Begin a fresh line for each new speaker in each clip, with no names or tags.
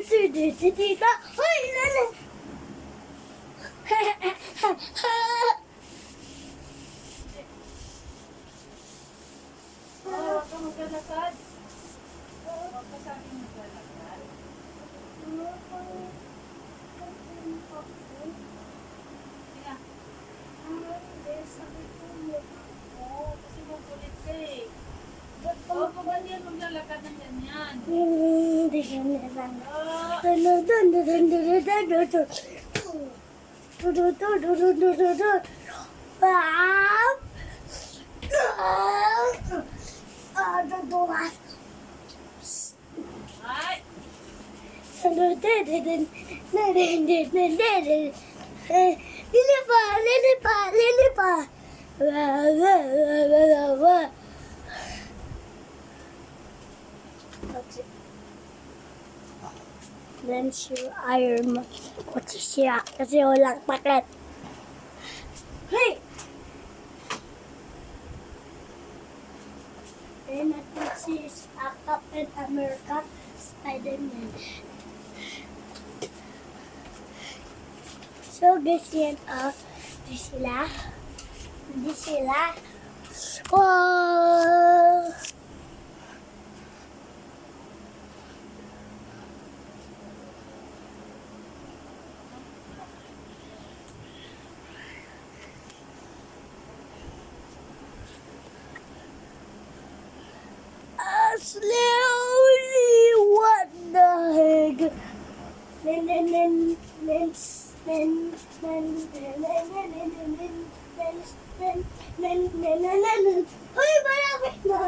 Tita! Hoy! Nana!
Huwag ka maglalakad. Huwag ka sa akin maglalakad. Sige. Kasi makulit ka eh. Huwag ka ba yan maglalakad ng ganyan?
Hindi siya nalang.
Ay!
Lilipa. Then si Iron Man. Kutsi siya kasi walang paket. Hey! And I think she is a Captain America Spider-Man. So guys yan, di sila. Wow! Slowly, what the heck? Hoy, malapit na!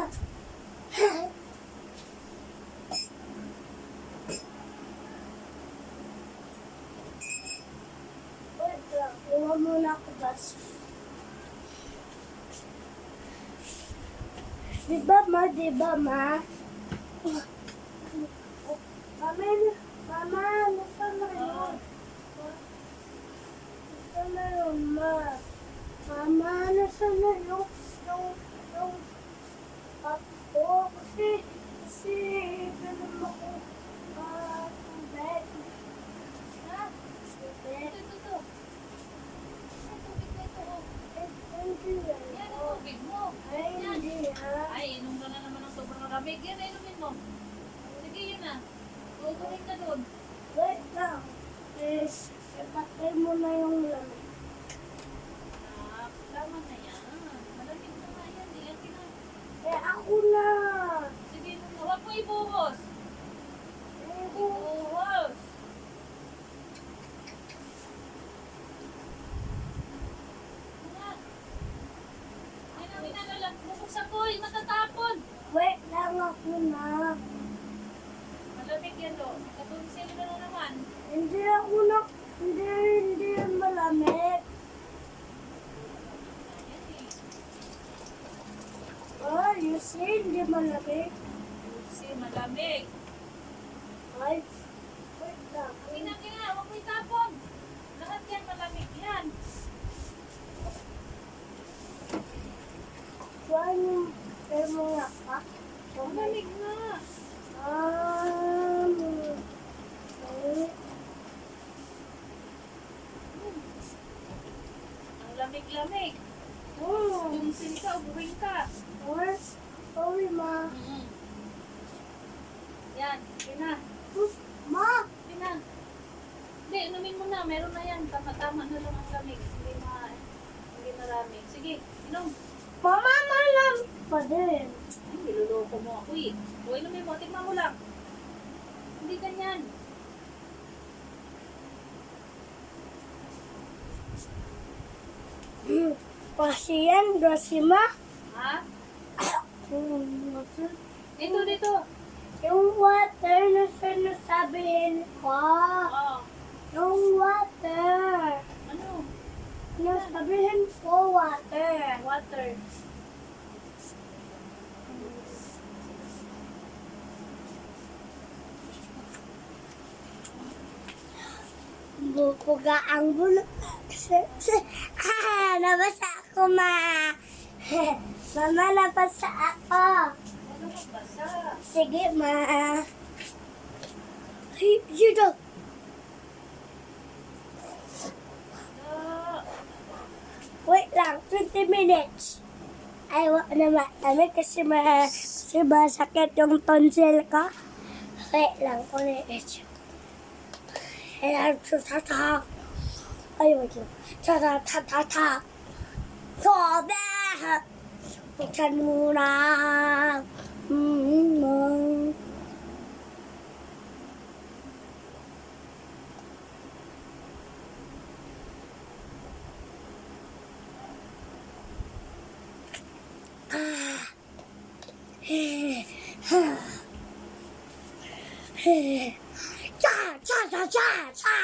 Wait lang, iwan muna ako bas. Diba ma? Mama, nasaan na yun? Nasaan na yun, ma? Mama, nasaan na yung ako? Kasi, ganun ako, tubig. Ha? Tubig?
Ito.
Hindi yan.
Yan ang tubig mo.
Ay, hindi ha.
Ay, inom ka na naman ng sobrang maramig. Yan, inumin mo. Sige, yun na. Tutuloy ka doon.
Wait lang. Please, ipatay mo na yung lamig.
Tama na yan. Malamig na nga yan. Yan,
Ako na.
sige, huwag mo ibuhos. Ibuhos. Yan ang inalalag. Bubuksan ko. Matatapon.
Wait lang ako na.
Malamig yan, o. Katunsil ka na naman.
Hindi ako na. Hindi yan malamig.
Ayan eh.
Oh, you see, hindi malamig.
Kasi malamig.
Ay, wait lang.
Kina, huwag mo itapon. Lahat yan malamig yan.
Saan yung mga pa?
Malamig na.
Wait.
Ang lamig-lamig.
Oh,
Tumsin ka, ubuhin ka.
sorry, ma.
Yan, kina.
Ma!
Kina. Hindi, inumin mo na. Meron na yan. Tama-tama na lang ang lamig. Hindi marami. Sige, inom.
Mama, malam pa din.
Ay, niloloko mo ako eh. O, inumin mo. Tingnan mo lang. Hindi ganyan.
Kasi yan, ma.
Ha?
Yung
Dito.
water na sinasabihin ko.
Oo.
Yung water.
Ano?
Nasabihin ko water.
Water.
Bubuga ang bulok. Nabasa ako, ma. Mama, nabasa ako.
Ano magbasa?
Sige, ma. Hey, you malamig kasi masakit yung tonsil ko. Kaya lang ko na ito. Ay, wait lang. Ta-ta-ta-ta-ta. Tobe! Buksan muna. Cha cha cha cha cha.